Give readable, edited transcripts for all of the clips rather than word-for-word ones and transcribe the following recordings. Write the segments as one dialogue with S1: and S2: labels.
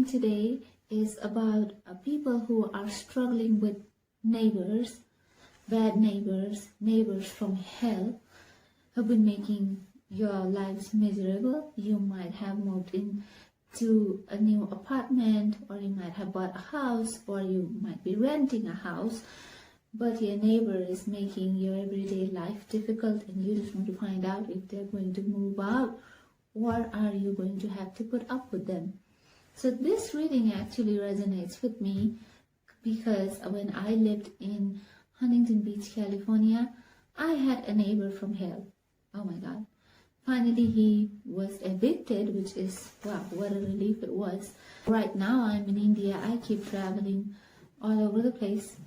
S1: today is about people who are struggling with neighbors, bad neighbors, neighbors from hell, who've been making your lives miserable. You might have moved into a new apartment, or you might have bought a house, or you might be renting a house, but your neighbor is making your everyday life difficult, and you just want to find out if they're going to move out, or are you going to have to put up with them. So this reading actually resonates with me because when I lived in Huntington Beach, California, I had a neighbor from hell. Oh my God. Finally, he was evicted, which is, wow, what a relief it was. Right now, I'm in India. I keep traveling all over the place.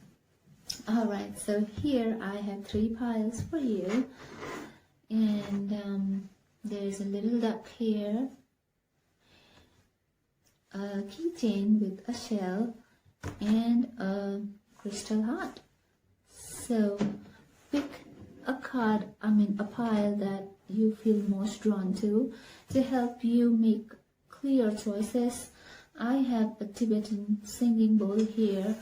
S1: All right, so here I have 3 piles for you. And there's a little duck here, a keychain with a shell, and a crystal heart. So pick a card, a pile that you feel most drawn to help you make clear choices. I have a Tibetan singing bowl here.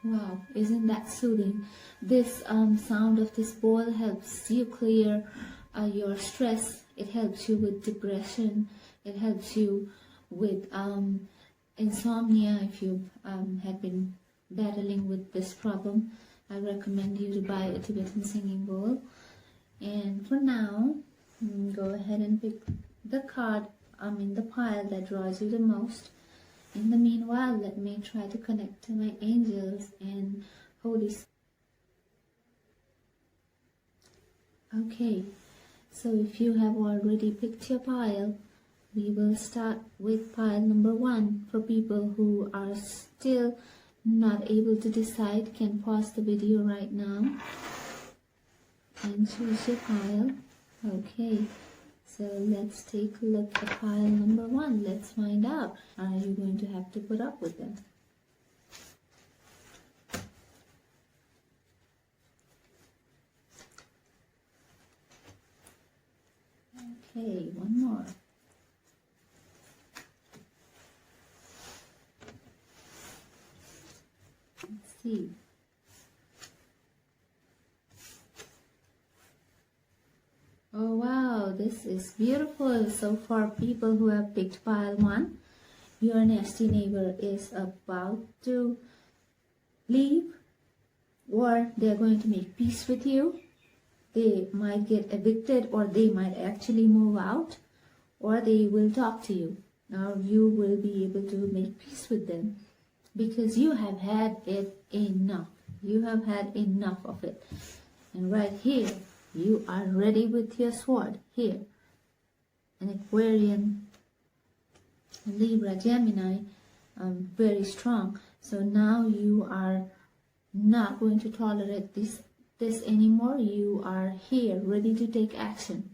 S1: Wow, isn't that soothing? This sound of this bowl helps you clear your stress. It helps you with depression. It helps you with insomnia. If you have been battling with this problem, I recommend you to buy a Tibetan singing bowl. And for now, go ahead and pick the card, the pile that draws you the most. In the meanwhile, let me try to connect to my angels and Holy Spirit. Okay, so if you have already picked your pile, we will start with pile number 1. For people who are still not able to decide, can pause the video right now and choose your pile. Okay, so let's take a look at pile number 1. Let's find out, are you going to have to put up with them? Okay, one more. Let's see. Oh wow, this is beautiful. So for people who have picked pile 1, your nasty neighbor is about to leave, or they're going to make peace with you. They might get evicted, or they might actually move out, or they will talk to you. Now you will be able to make peace with them because you have had it enough. You have had enough of it. And right here, you are ready with your sword. Here, an Aquarian, Libra, Gemini, very strong. So now you are not going to tolerate this anymore. You are here, ready to take action.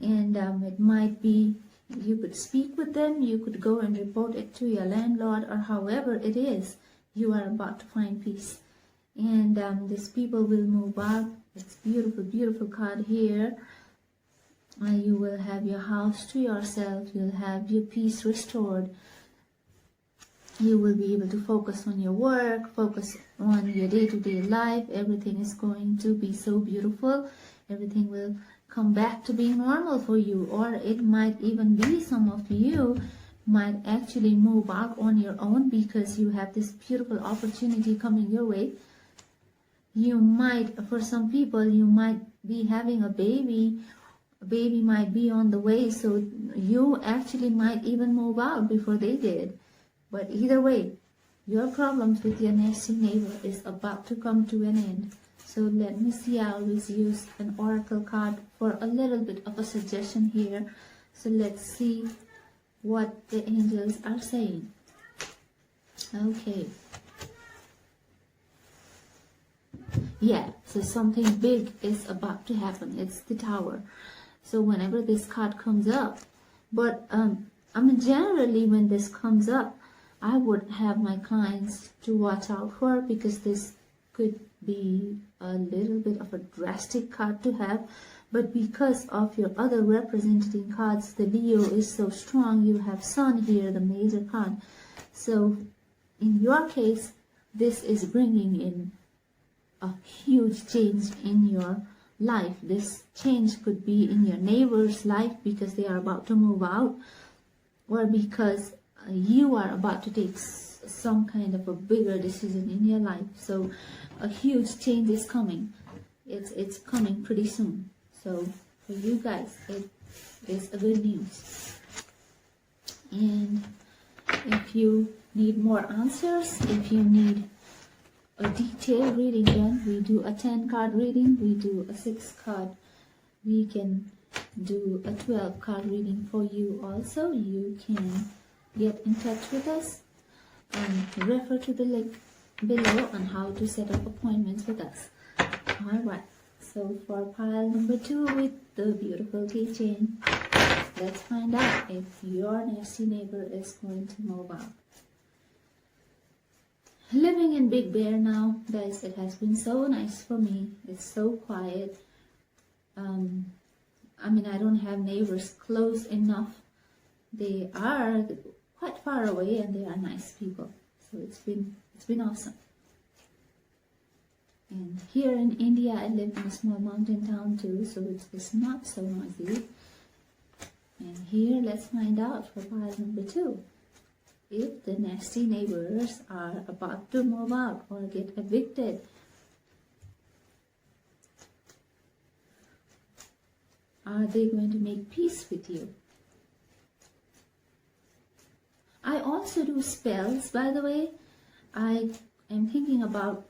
S1: And it might be, you could speak with them, you could go and report it to your landlord, or however it is, you are about to find peace. And these people will move out. It's beautiful, beautiful card here. You will have your house to yourself. You'll have your peace restored. You will be able to focus on your work, focus on your day-to-day life. Everything is going to be so beautiful. Everything will come back to being normal for you. Or it might even be some of you might actually move out on your own because you have this beautiful opportunity coming your way. You might, for some people, you might be having a baby. A baby might be on the way, so you actually might even move out before they did. But either way, your problems with your nasty neighbor is about to come to an end. So let me see, I always use an oracle card for a little bit of a suggestion here. So let's see what the angels are saying. Okay. Yeah, so something big is about to happen. It's the Tower. So whenever this card comes up, but generally when this comes up, I would have my clients to watch out for, because this could be a little bit of a drastic card to have. But because of your other representing cards, the Leo is so strong. You have Sun here, the major card. So in your case, this is bringing in a huge change in your life. This change could be in your neighbor's life because they are about to move out, or because you are about to take some kind of a bigger decision in your life. So a huge change is coming. It's coming pretty soon. So for you guys, it is a good news. And if you need more answers, if you need a detailed reading done, we do a 10 card reading, we do a 6 card, we can do a 12 card reading for you also. You can get in touch with us and refer to the link below on how to set up appointments with us. Alright, so for pile number 2 with the beautiful keychain, let's find out if your nasty neighbor is going to move out. Living in Big Bear now, guys, it has been so nice for me. It's so quiet. I mean, I don't have neighbors close enough. They are quite far away and they are nice people. So it's been awesome. And here in India, I live in a small mountain town too, so it's not so noisy. And here, let's find out for pile number 2. If the nasty neighbors are about to move out or get evicted. Are they going to make peace with you? I also do spells, by the way. I am thinking about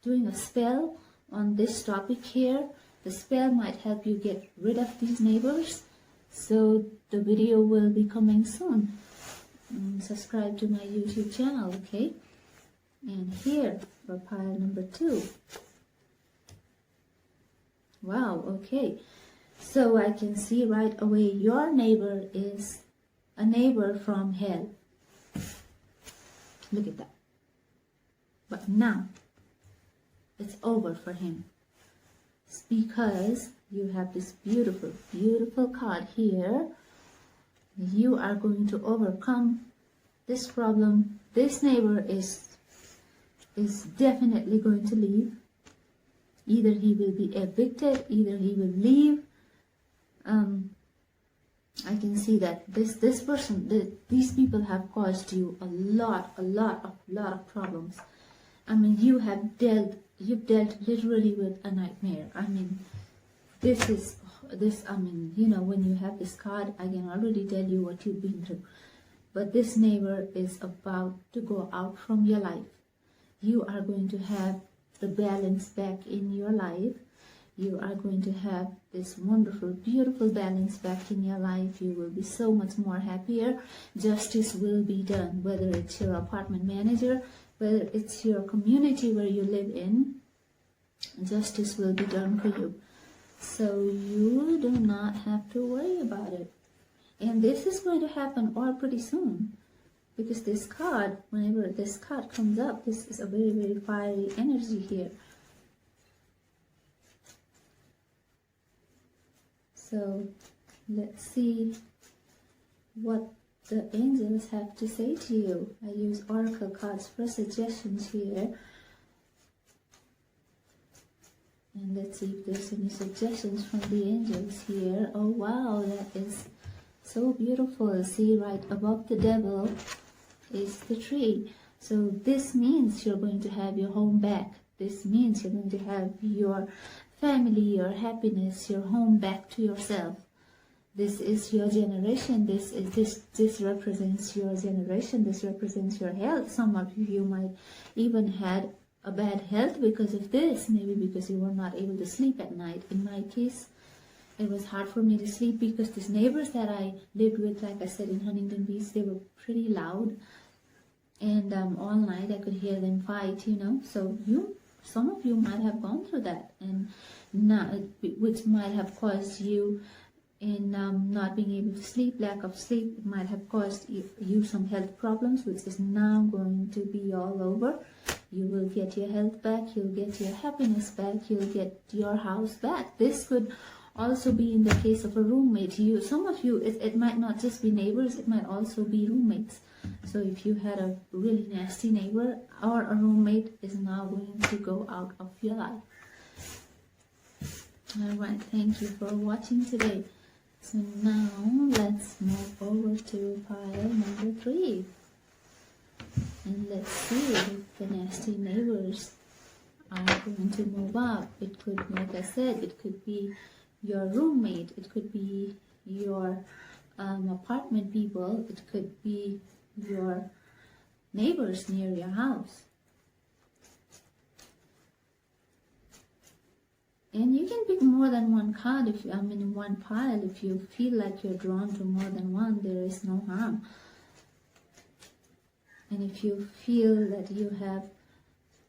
S1: doing a spell on this topic here. The spell might help you get rid of these neighbors. So the video will be coming soon. Subscribe to my YouTube channel, okay? And here for pile number 2. Wow, okay. So I can see right away your neighbor is a neighbor from hell. Look at that. But now it's over for him. It's because you have this beautiful, beautiful card here. You are going to overcome this problem. This neighbor is definitely going to leave. Either he will be evicted, either he will leave. I can see that this person, these people have caused you a lot of problems. I mean, you've dealt literally with a nightmare. I mean, I mean, you know, when you have this card, I can already tell you what you've been through. But this neighbor is about to go out from your life. You are going to have the balance back in your life. You are going to have this wonderful, beautiful balance back in your life. You will be so much more happier. Justice will be done, whether it's your apartment manager, whether it's your community where you live in. Justice will be done for you. So you do not have to worry about it. And this is going to happen all pretty soon. Because this card, whenever this card comes up, this is a very, very fiery energy here. So let's see what the angels have to say to you. I use oracle cards for suggestions here. And let's see if there's any suggestions from the angels here. Oh wow, that is so beautiful. See, right above the devil is the tree. So this means you're going to have your home back. This means you're going to have your family, your happiness, your home back to yourself. This is your generation. This represents your generation. This represents your health. Some of you might even had a bad health because of this, maybe because you were not able to sleep at night. In my case, it was hard for me to sleep because these neighbors that I lived with, like I said, in Huntington Beach, they were pretty loud. And all night I could hear them fight, you know. So some of you might have gone through that, and not, which might have caused you in not being able to sleep. Lack of sleep might have caused you some health problems, which is now going to be all over. You will get your health back, you'll get your happiness back, you'll get your house back. This could also be in the case of a roommate. Some of you, it might not just be neighbors, it might also be roommates. So if you had a really nasty neighbor or a roommate, is now going to go out of your life. Alright, thank you for watching today. So now let's move over to pile number 3. And let's see if the nasty neighbors are going to move out. It could, like I said, it could be your roommate, it could be your apartment people, it could be your neighbors near your house. And you can pick more than one card, one pile. If you feel like you're drawn to more than one, there is no harm. And if you feel that you have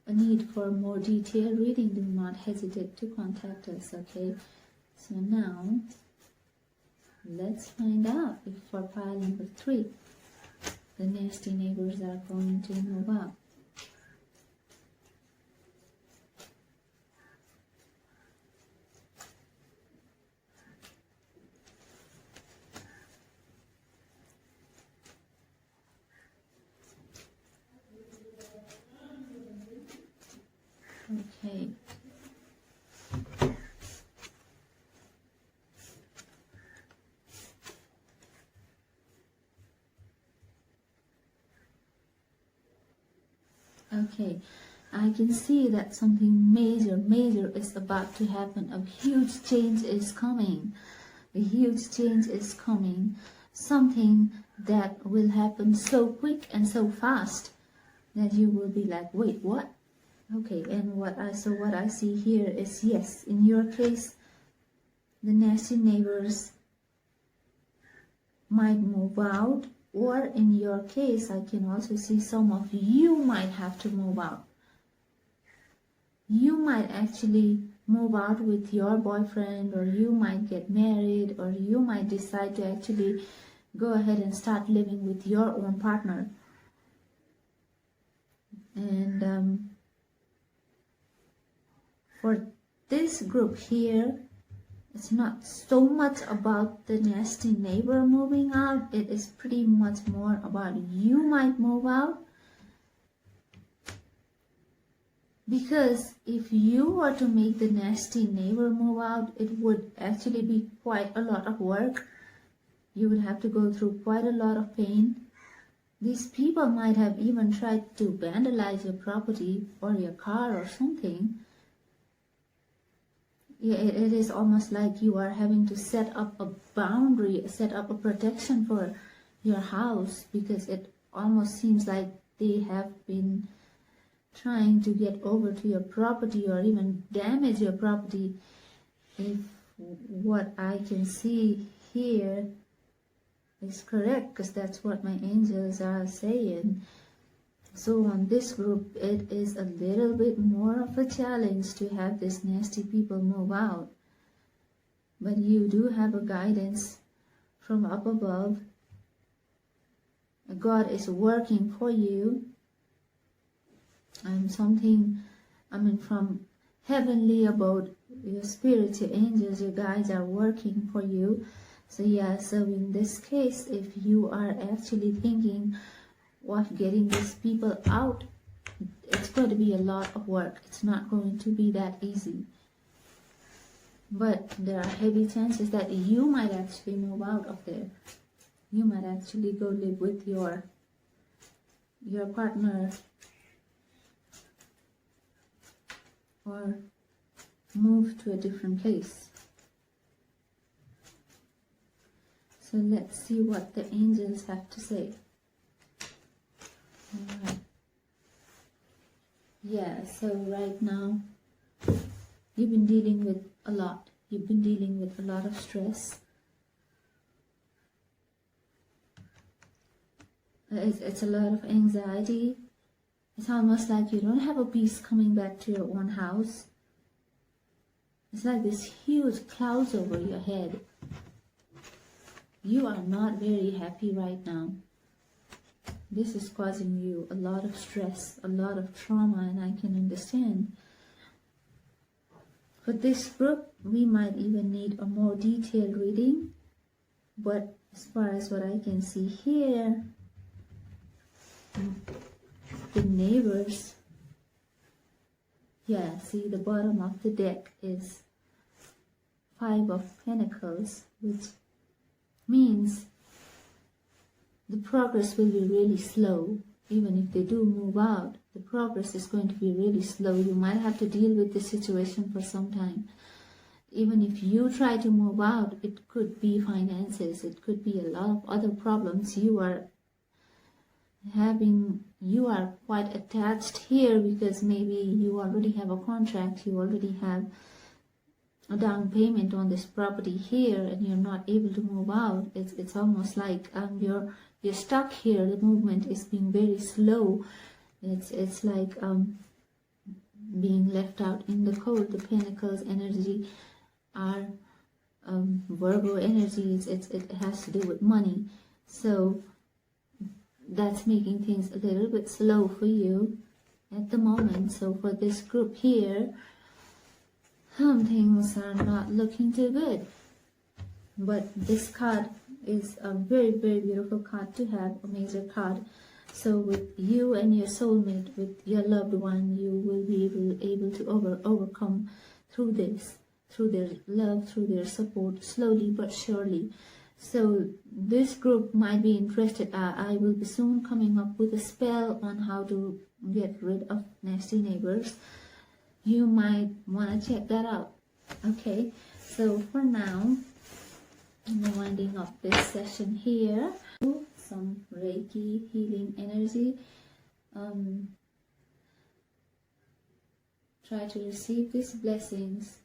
S1: a need for more detailed reading, do not hesitate to contact us, okay? So now, let's find out if for pile number 3, the nasty neighbors are going to move out. Okay. Okay, I can see that something major is about to happen. A huge change is coming. A huge change is coming. Something that will happen so quick and so fast that you will be like, wait, what? Okay, and what I see here is, yes, in your case, the nasty neighbors might move out, or in your case, I can also see some of you might have to move out. You might actually move out with your boyfriend, or you might get married, or you might decide to actually go ahead and start living with your own partner. And for this group here, it's not so much about the nasty neighbor moving out. It is pretty much more about you might move out. Because if you were to make the nasty neighbor move out, it would actually be quite a lot of work. You would have to go through quite a lot of pain. These people might have even tried to vandalize your property or your car or something. Yeah, it is almost like you are having to set up a boundary, set up a protection for your house, because it almost seems like they have been trying to get over to your property or even damage your property. If what I can see here is correct, because that's what my angels are saying. So on this group, it is a little bit more of a challenge to have these nasty people move out. But you do have a guidance from up above. God is working for you. And from heavenly abode, your spiritual angels, your guides are working for you. So yeah, so in this case, if you are actually thinking of getting these people out, it's going to be a lot of work. It's not going to be that easy. But there are heavy chances that you might actually move out of there. You might actually go live with your partner, or move to a different place. So let's see what the angels have to say. Alright. Yeah, so right now, you've been dealing with a lot. You've been dealing with a lot of stress. It's a lot of anxiety. It's almost like you don't have a peace coming back to your own house. It's like this huge clouds over your head. you are not very happy right now. This is causing you a lot of stress, a lot of trauma, and I can understand. For this group, we might even need a more detailed reading, but as far as what I can see here, the neighbors, yeah, see the bottom of the deck is 5 of Pentacles, which means the progress will be really slow. Even if they do move out, the progress is going to be really slow. You might have to deal with the situation for some time. Even if you try to move out, it could be finances, it could be a lot of other problems you are having. You are quite attached here because maybe you already have a contract, you already have a down payment on this property here, and you're not able to move out. It's almost like you're stuck here. The movement is being very slow. It's like being left out in the cold. The Pentacles energy are Virgo energies. It has to do with money, so that's making things a little bit slow for you at the moment. So for this group here, things are not looking too good. But this card is a very, very beautiful card to have, a major card. So with you and your soulmate, with your loved one, you will be able to overcome through this, through their love, through their support, slowly but surely. So this group might be interested. I will be soon coming up with a spell on how to get rid of nasty neighbors. You might want to check that out. Okay, so for now, I'm winding up this session here. Some Reiki healing energy. Try to receive these blessings.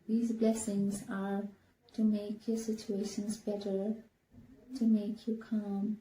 S1: These blessings are to make your situations better, to make you calm,